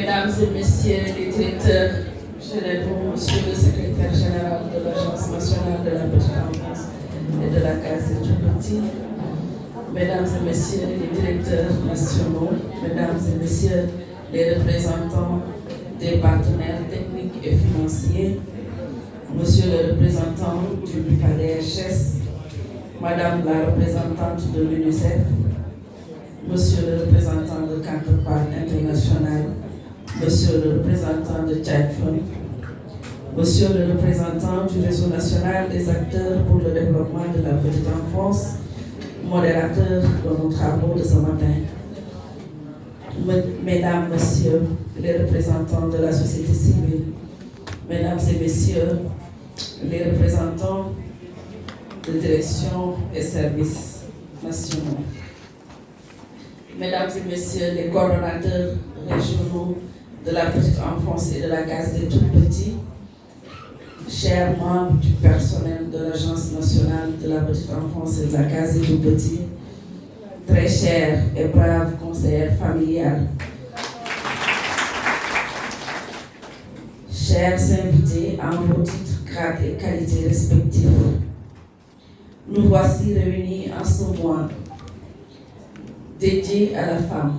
Mesdames et Messieurs les directeurs généraux, Monsieur le secrétaire général de l'Agence nationale de la petite enfance et de la case des tout-petits, Mesdames et Messieurs les directeurs nationaux, Mesdames et Messieurs les représentants des partenaires techniques et financiers, Monsieur le représentant du PADHS, Madame la représentante de l'UNICEF, Monsieur le représentant de Counterpart International, Monsieur le représentant de Child Fund, Monsieur le représentant du réseau national des acteurs pour le développement de la petite enfance, modérateur de nos travaux de ce matin, Mesdames, Messieurs les représentants de la société civile, Mesdames et Messieurs les représentants de direction et services nationaux, Mesdames et Messieurs les coordonnateurs régionaux de la petite enfance et de la case des tout-petits, chers membres du personnel de l'Agence nationale de la petite enfance et de la case des tout-petits, très chers et braves conseillères familiales, chers invités en vos titres, grades et qualités respectifs, nous voici réunis en ce mois dédié à la femme.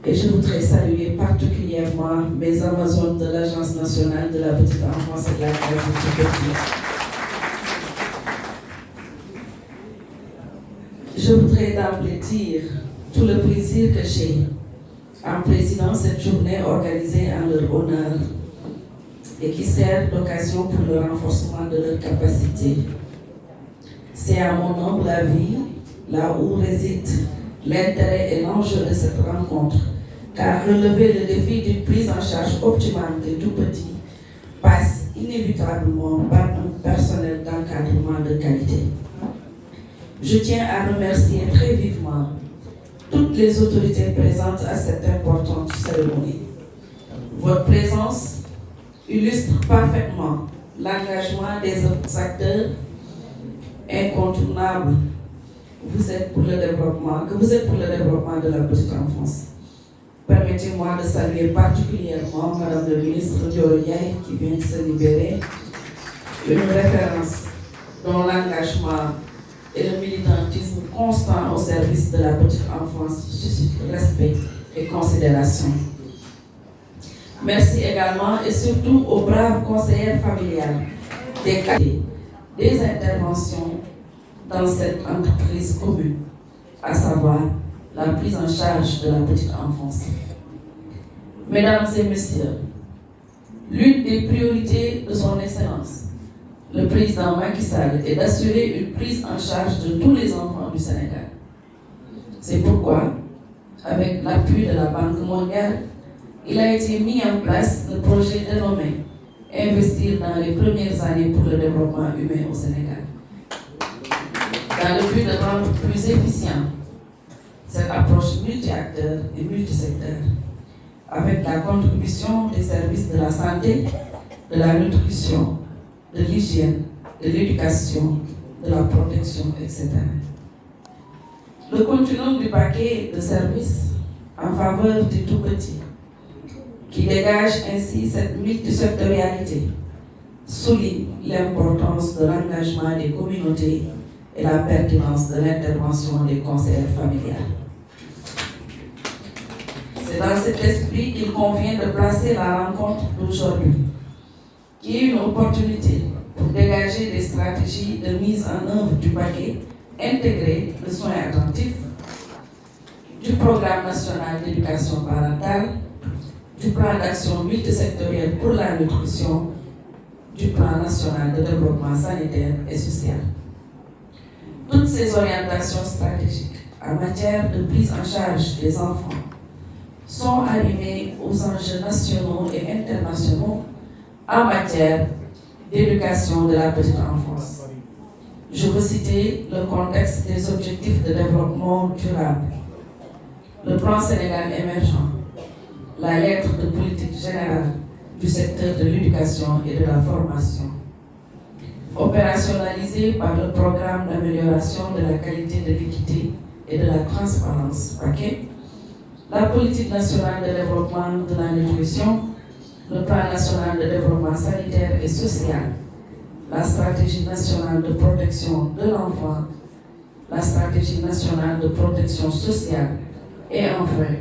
Et je voudrais saluer particulièrement mes Amazones de l'Agence nationale de la petite enfance et de la case des tout-petits. Je voudrais d'emblée dire tout le plaisir que j'ai en présidant cette journée organisée en leur honneur et qui sert d'occasion pour le renforcement de leurs capacités. C'est à mon humble avis là où réside l'intérêt et l'enjeu de cette rencontre, car relever le défi d'une prise en charge optimale des tout-petits passe inévitablement par un personnel d'encadrement de qualité. Je tiens à remercier très vivement toutes les autorités présentes à cette importante cérémonie. Votre présence illustre parfaitement l'engagement des acteurs incontournables que vous êtes pour le développement de la petite enfance. Permettez-moi de saluer particulièrement Madame le ministre Dior Ndiaye qui vient de se libérer, une référence dont l'engagement et le militantisme constant au service de la petite enfance suscitent respect et considération. Merci également et surtout aux braves conseillères familiales des interventions dans cette entreprise commune, à savoir la prise en charge de la petite enfance. Mesdames et Messieurs, l'une des priorités de son Excellence, le président Macky Sall, est d'assurer une prise en charge de tous les enfants du Sénégal. C'est pourquoi, avec l'appui de la Banque mondiale, il a été mis en place le projet dénommé Investir dans les premières années pour le développement humain au Sénégal. Dans le but de rendre plus efficient cette approche multi-acteurs et multisecteur, avec la contribution des services de la santé, de la nutrition, de l'hygiène, de l'éducation, de la protection, etc. Le continuum du paquet de services en faveur des tout-petits, qui dégage ainsi cette multisectorialité, souligne l'importance de l'engagement des communautés et la pertinence de l'intervention des conseillers familiales. C'est dans cet esprit qu'il convient de placer la rencontre d'aujourd'hui, qui est une opportunité pour dégager des stratégies de mise en œuvre du paquet intégré de soins attentifs, du programme national d'éducation parentale, du plan d'action multisectoriel pour la nutrition, du plan national de développement sanitaire et social. Toutes ces orientations stratégiques en matière de prise en charge des enfants sont arrimées aux enjeux nationaux et internationaux en matière d'éducation de la petite enfance. Je veux citer le contexte des objectifs de développement durable, le plan Sénégal émergent, la lettre de politique générale du secteur de l'éducation et de la formation, opérationnalisée par le programme d'amélioration de la qualité de l'équité et de la transparence, paquet, la politique nationale de développement de la nutrition, le plan national de développement sanitaire et social, la stratégie nationale de protection de l'enfant, la stratégie nationale de protection sociale et enfin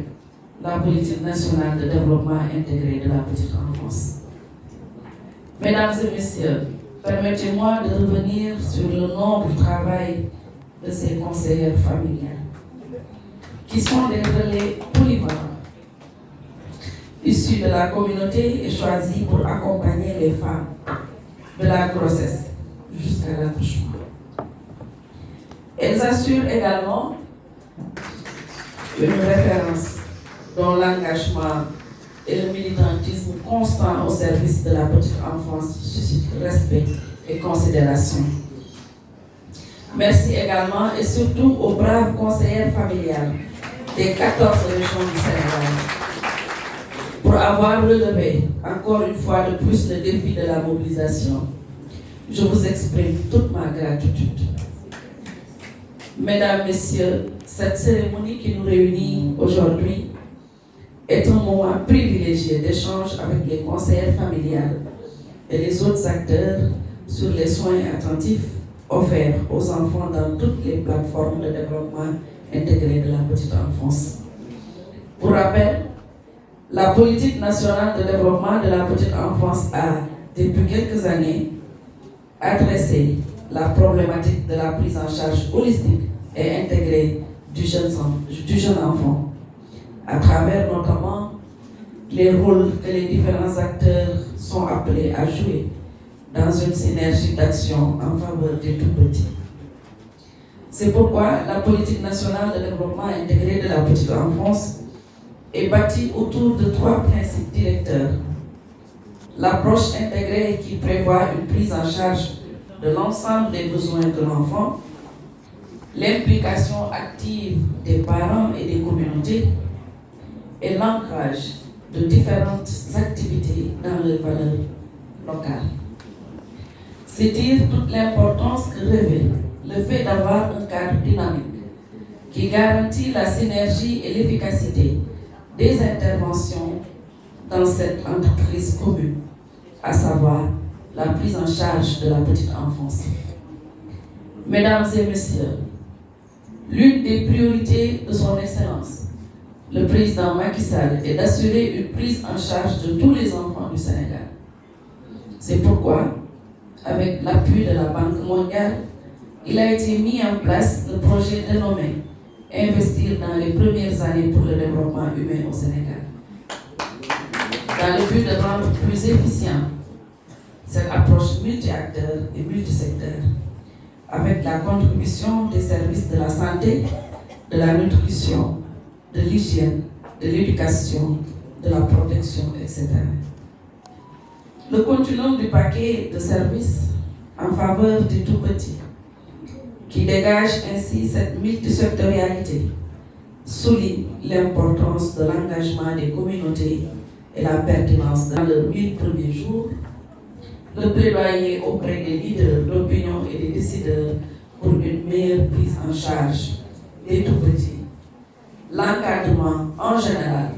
la politique nationale de développement intégré de la petite enfance. Mesdames et messieurs, permettez-moi de revenir sur le noble travail de ces conseillères familiales, qui sont des relais polyvalents, issus de la communauté et choisis pour accompagner les femmes de la grossesse jusqu'à l'accouchement. Elles assurent également une référence dont l'engagement et le militantisme constant au service de la petite enfance suscitent respect et considération. Merci également et surtout aux braves conseillères familiales des 14 régions du Sénégal pour avoir relevé encore une fois de plus le défi de la mobilisation. Je vous exprime toute ma gratitude. Mesdames, Messieurs, cette cérémonie qui nous réunit aujourd'hui est un moment privilégié d'échange avec les conseillères familiales et les autres acteurs sur les soins attentifs offerts aux enfants dans toutes les plateformes de développement intégré de la petite enfance. Pour rappel, la politique nationale de développement de la petite enfance a, depuis quelques années, adressé la problématique de la prise en charge holistique et intégrée du jeune enfant, à travers notamment les rôles que les différents acteurs sont appelés à jouer dans une synergie d'action en faveur des tout-petits. C'est pourquoi la politique nationale de développement intégré de la petite enfance est bâtie autour de 3 principes directeurs. L'approche intégrée qui prévoit une prise en charge de l'ensemble des besoins de l'enfant, l'implication active des parents et des communautés et l'ancrage de différentes activités dans les valeurs locales. C'est dire toute l'importance que revêt le fait d'avoir un cadre dynamique qui garantit la synergie et l'efficacité des interventions dans cette entreprise commune, à savoir la prise en charge de la petite enfance. Mesdames et messieurs, l'une des priorités de son Excellence, le président Macky Sall, est d'assurer une prise en charge de tous les enfants du Sénégal. C'est pourquoi, avec l'appui de la Banque mondiale, il a été mis en place le projet dénommé Investir dans les premières années pour le développement humain au Sénégal. Dans le but de rendre plus efficient cette approche multi-acteurs et multisecteur, avec la contribution des services de la santé, de la nutrition, de l'hygiène, de l'éducation, de la protection, etc. Le continuum du paquet de services en faveur des tout-petits, qui dégage ainsi cette multisectorialité, souligne l'importance de l'engagement des communautés et la pertinence dans les 1000 premiers jours, le plaidoyer auprès des leaders d'opinion et des décideurs pour une meilleure prise en charge des tout-petits, l'encadrement en général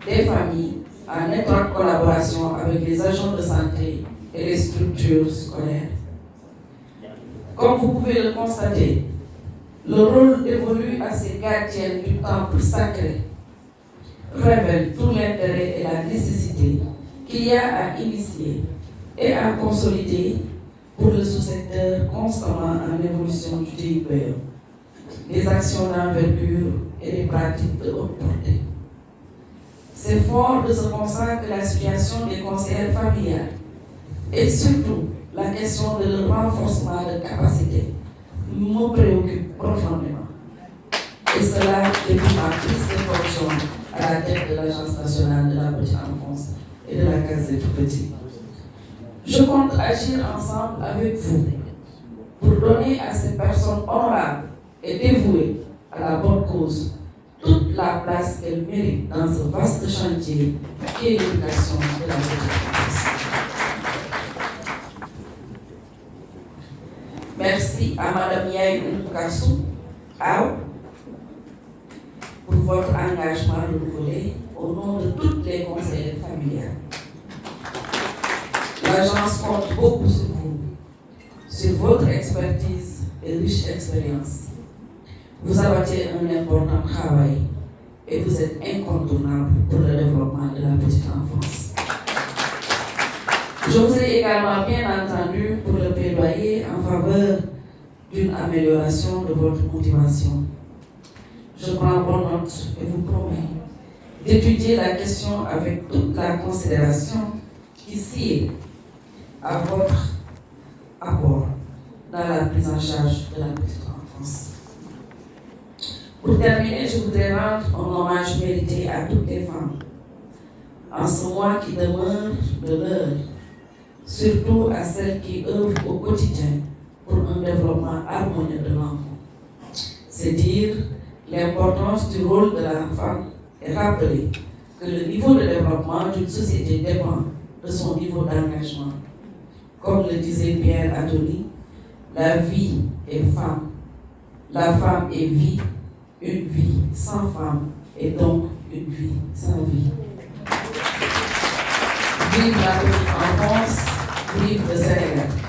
des familles en étroite collaboration avec les agents de santé et les structures scolaires. Comme vous pouvez le constater, le rôle dévolu à ces gardiennes du temple sacré révèle tout l'intérêt et la nécessité qu'il y a à initier et à consolider pour le sous-secteur constamment en évolution du TIPE, des actions d'envergure et des pratiques de haute portée. C'est fort de ce constat que la situation des conseillères familiales et surtout la question de leur renforcement de capacité me préoccupe profondément. Et cela depuis ma prise de fonction à la tête de l'Agence nationale de la petite enfance et de la Case des tout-petits. Je compte agir ensemble avec vous pour donner à ces personnes honorables et dévouées à la bonne cause toute la place qu'elles méritent dans ce vaste chantier qu'est l'éducation de la petite enfance. Merci à Madame Yaye Kassou pour votre engagement renouvelé au nom de toutes les conseillères familiales. L'agence compte beaucoup sur vous, sur votre expertise et riche expérience. Vous abattez un important travail et vous êtes incontournable pour le développement de la petite enfance. Je vous ai également bien entendu pour le plaidoyer en faveur d'une amélioration de votre motivation. Je prends bonne note et vous promets d'étudier la question avec toute la considération qui sied à votre apport dans la prise en charge de la petite enfance. Pour terminer, je voudrais rendre un hommage mérité à toutes les femmes en ce mois qui demeure de l'heure, surtout à celles qui œuvrent au quotidien pour un développement harmonieux de l'enfant. C'est dire l'importance du rôle de la femme et rappeler que le niveau de développement d'une société dépend de son niveau d'engagement. Comme le disait Pierre Anthony, la vie est femme, la femme est vie, une vie sans femme et donc une vie sans vie. Vive la petite enfance, vive le Sénégal.